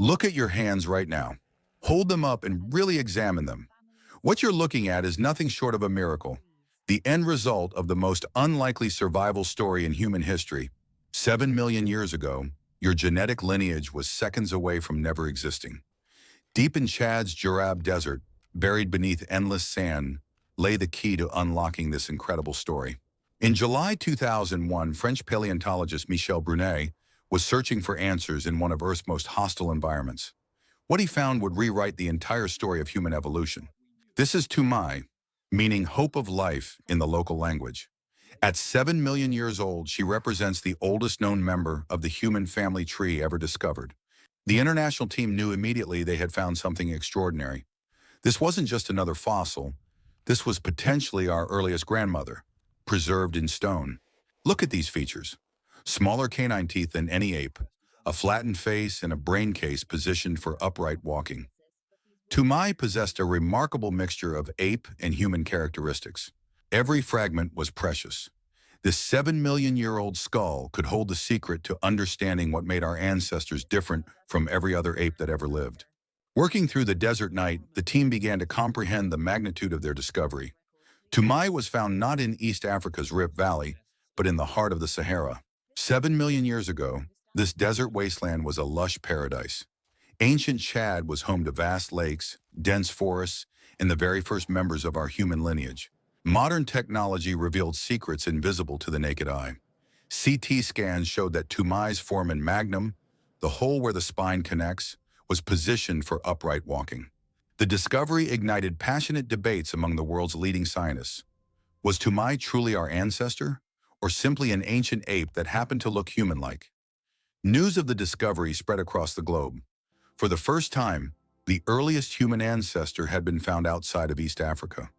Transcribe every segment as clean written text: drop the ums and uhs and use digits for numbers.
Look at your hands right now. Hold them up and really examine them. What you're looking at is nothing short of a miracle, the end result of the most unlikely survival story in human history. 7 million years ago, your genetic lineage was seconds away from never existing. Deep in Chad's Djurab Desert, buried beneath endless sand, lay the key to unlocking this incredible story. In July 2001, French paleontologist Michel Brunet was searching for answers in one of Earth's most hostile environments. What he found would rewrite the entire story of human evolution. This is Toumaï, meaning hope of life in the local language. At 7 million years old, she represents the oldest known member of the human family tree ever discovered. The international team knew immediately they had found something extraordinary. This wasn't just another fossil. This was potentially our earliest grandmother, preserved in stone. Look at these features. Smaller canine teeth than any ape, a flattened face, and a brain case positioned for upright walking. Toumaï possessed a remarkable mixture of ape and human characteristics. Every fragment was precious. This 7 million-year-old skull could hold the secret to understanding what made our ancestors different from every other ape that ever lived. Working through the desert night, the team began to comprehend the magnitude of their discovery. Toumaï was found not in East Africa's Rift Valley, but in the heart of the Sahara. 7 million years ago, this desert wasteland was a lush paradise. Ancient Chad was home to vast lakes, dense forests, and the very first members of our human lineage. Modern technology revealed secrets invisible to the naked eye. CT scans showed that Toumaï's foramen magnum, the hole where the spine connects, was positioned for upright walking. The discovery ignited passionate debates among the world's leading scientists. Was Toumaï truly our ancestor, or simply an ancient ape that happened to look human-like? News of the discovery spread across the globe. For the first time, the earliest human ancestor had been found outside of East Africa,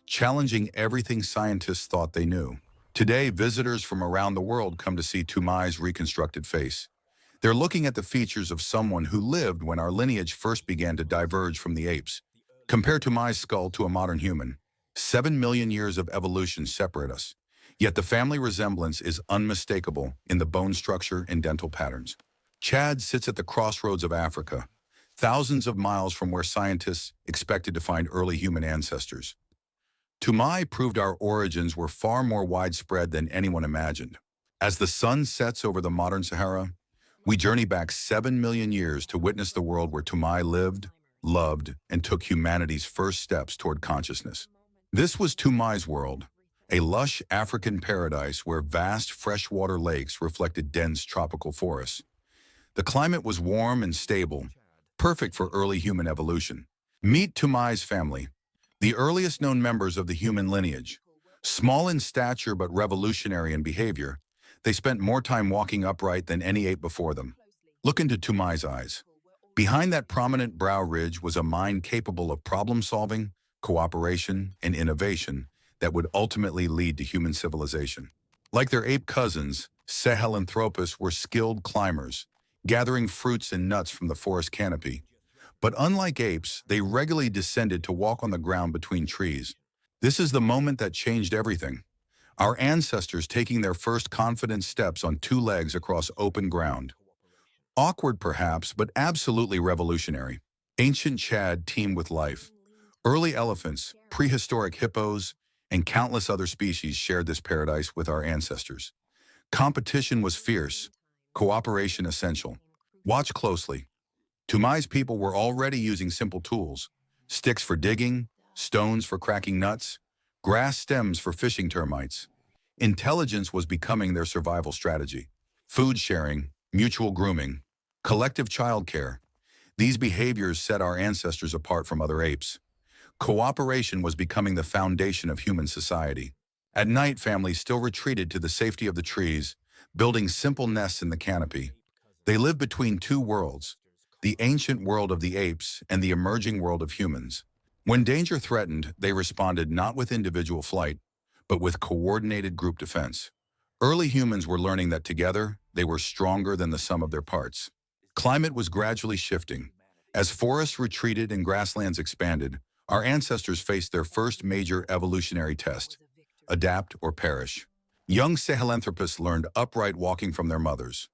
challenging everything scientists thought they knew. Today, visitors from around the world come to see Toumaï's reconstructed face. They're looking at the features of someone who lived when our lineage first began to diverge from the apes. Compare Toumaï's skull to a modern human. 7 million years of evolution separate us. Yet the family resemblance is unmistakable in the bone structure and dental patterns. Chad sits at the crossroads of Africa, thousands of miles from where scientists expected to find early human ancestors. Toumaï proved our origins were far more widespread than anyone imagined. As the sun sets over the modern Sahara, we journey back 7 million years to witness the world where Toumaï lived, loved, and took humanity's first steps toward consciousness. This was Toumaï's world, a lush African paradise where vast freshwater lakes reflected dense tropical forests. The climate was warm and stable, perfect for early human evolution. Meet Toumaï's family, the earliest known members of the human lineage. Small in stature but revolutionary in behavior, they spent more time walking upright than any ape before them. Look into Toumaï's eyes. Behind that prominent brow ridge was a mind capable of problem-solving, cooperation, and innovation that would ultimately lead to human civilization. Like their ape cousins, Sahelanthropus were skilled climbers, gathering fruits and nuts from the forest canopy. But unlike apes, they regularly descended to walk on the ground between trees. This is the moment that changed everything. Our ancestors taking their first confident steps on two legs across open ground. Awkward perhaps, but absolutely revolutionary. Ancient Chad teemed with life. Early elephants, prehistoric hippos, and countless other species shared this paradise with our ancestors. Competition was fierce, cooperation essential. Watch closely. Toumaï's people were already using simple tools: sticks for digging, stones for cracking nuts, grass stems for fishing termites. Intelligence was becoming their survival strategy. Food sharing, mutual grooming, collective childcare. These behaviors set our ancestors apart from other apes. Cooperation was becoming the foundation of human society. At night, families still retreated to the safety of the trees, building simple nests in the canopy. They lived between two worlds, the ancient world of the apes and the emerging world of humans. When danger threatened, they responded not with individual flight, but with coordinated group defense. Early humans were learning that together, they were stronger than the sum of their parts. Climate was gradually shifting. As forests retreated and grasslands expanded, our ancestors faced their first major evolutionary test: adapt or perish. Young Sahelanthropus learned upright walking from their mothers.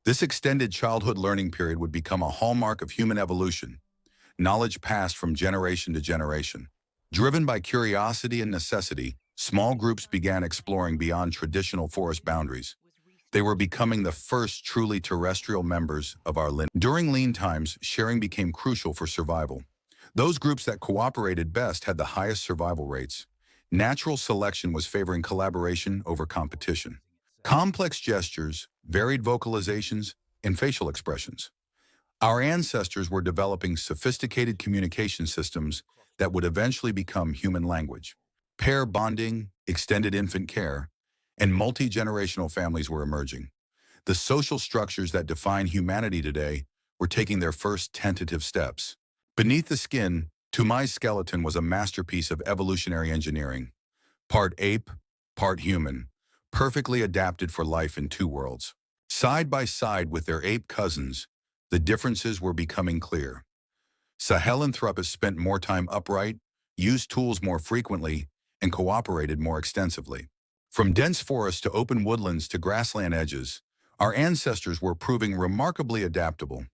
This extended childhood learning period would become a hallmark of human evolution, knowledge passed from generation to generation. Driven by curiosity and necessity, small groups began exploring beyond traditional forest boundaries. They were becoming the first truly terrestrial members of our lineage. During lean times, sharing became crucial for survival. Those groups that cooperated best had the highest survival rates. Natural selection was favoring collaboration over competition. Complex gestures, varied vocalizations, and facial expressions. Our ancestors were developing sophisticated communication systems that would eventually become human language. Pair bonding, extended infant care, and multi-generational families were emerging. The social structures that define humanity today were taking their first tentative steps. Beneath the skin, Toumaï's skeleton was a masterpiece of evolutionary engineering. Part ape, part human, perfectly adapted for life in two worlds. Side by side with their ape cousins, the differences were becoming clear. Sahelanthropus spent more time upright, used tools more frequently, and cooperated more extensively. From dense forests to open woodlands to grassland edges, our ancestors were proving remarkably adaptable.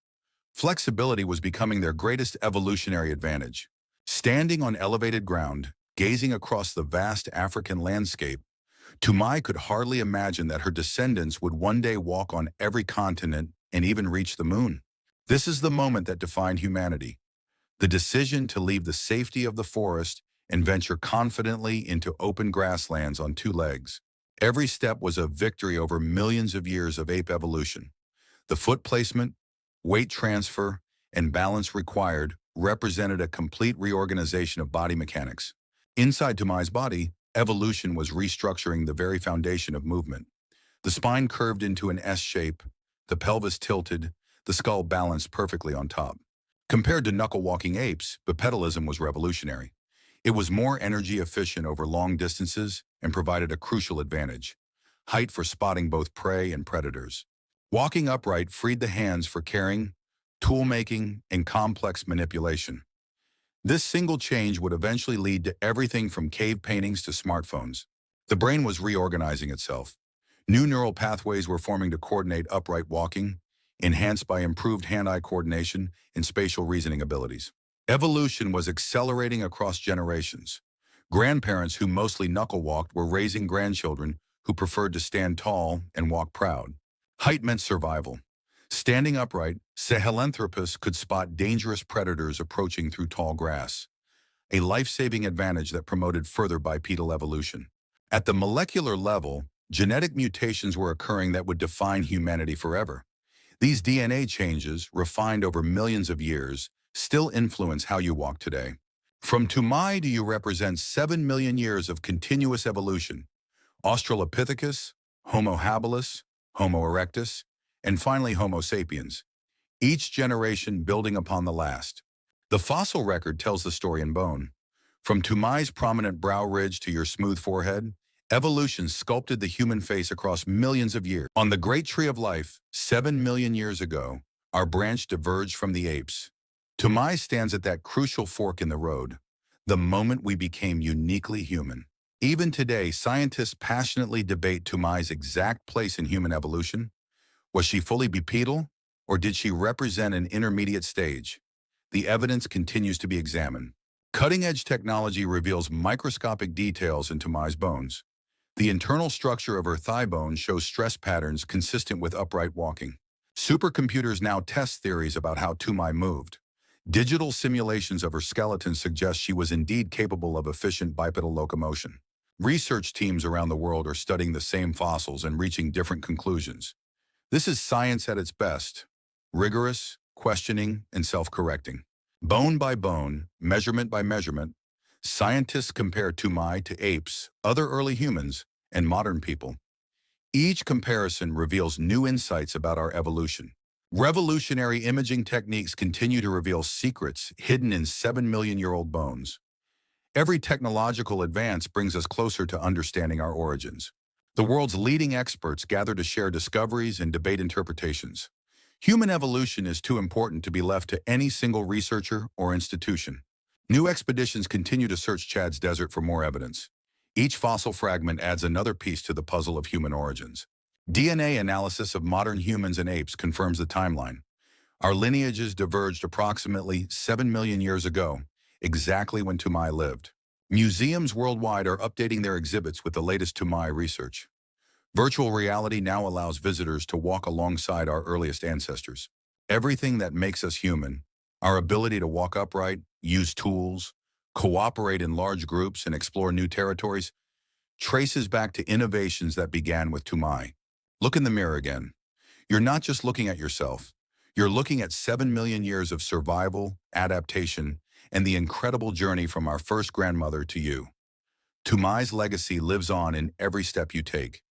Flexibility was becoming their greatest evolutionary advantage. Standing on elevated ground, gazing across the vast African landscape, Toumaï could hardly imagine that her descendants would one day walk on every continent and even reach the moon. This is the moment that defined humanity. The decision to leave the safety of the forest and venture confidently into open grasslands on two legs. Every step was a victory over millions of years of ape evolution. The foot placement, weight transfer, and balance required represented a complete reorganization of body mechanics. Inside Toumaï's body, evolution was restructuring the very foundation of movement. The spine curved into an S shape, the pelvis tilted, the skull balanced perfectly on top. Compared to knuckle-walking apes, bipedalism was revolutionary. It was more energy efficient over long distances and provided a crucial advantage: height for spotting both prey and predators. Walking upright freed the hands for carrying, tool-making, and complex manipulation. This single change would eventually lead to everything from cave paintings to smartphones. The brain was reorganizing itself. New neural pathways were forming to coordinate upright walking, enhanced by improved hand-eye coordination and spatial reasoning abilities. Evolution was accelerating across generations. Grandparents who mostly knuckle-walked were raising grandchildren who preferred to stand tall and walk proud. Height meant survival. Standing upright, Sahelanthropus could spot dangerous predators approaching through tall grass, a life-saving advantage that promoted further bipedal evolution. At the molecular level, genetic mutations were occurring that would define humanity forever. These DNA changes, refined over millions of years, still influence how you walk today. From Toumaï do you represent 7 million years of continuous evolution: Australopithecus, Homo habilis, Homo erectus, and finally Homo sapiens, each generation building upon the last. The fossil record tells the story in bone. From Toumaï's prominent brow ridge to your smooth forehead, evolution sculpted the human face across millions of years. On the Great Tree of Life, 7 million years ago, our branch diverged from the apes. Toumaï stands at that crucial fork in the road, the moment we became uniquely human. Even today, scientists passionately debate Toumaï's exact place in human evolution. Was she fully bipedal, or did she represent an intermediate stage? The evidence continues to be examined. Cutting-edge technology reveals microscopic details in Toumaï's bones. The internal structure of her thigh bone shows stress patterns consistent with upright walking. Supercomputers now test theories about how Toumaï moved. Digital simulations of her skeleton suggest she was indeed capable of efficient bipedal locomotion. Research teams around the world are studying the same fossils and reaching different conclusions. This is science at its best: rigorous, questioning, and self-correcting. Bone by bone, measurement by measurement, scientists compare Toumaï to apes, other early humans, and modern people. Each comparison reveals new insights about our evolution. Revolutionary imaging techniques continue to reveal secrets hidden in 7-million-year-old bones. Every technological advance brings us closer to understanding our origins. The world's leading experts gather to share discoveries and debate interpretations. Human evolution is too important to be left to any single researcher or institution. New expeditions continue to search Chad's desert for more evidence. Each fossil fragment adds another piece to the puzzle of human origins. DNA analysis of modern humans and apes confirms the timeline. Our lineages diverged approximately 7 million years ago, exactly when Toumaï lived. Museums worldwide are updating their exhibits with the latest Toumaï research. Virtual reality now allows visitors to walk alongside our earliest ancestors. Everything that makes us human, our ability to walk upright, use tools, cooperate in large groups, and explore new territories, traces back to innovations that began with Toumaï. Look in the mirror again. You're not just looking at yourself. You're looking at 7 million years of survival, adaptation, and the incredible journey from our first grandmother to you. Toumaï's legacy lives on in every step you take.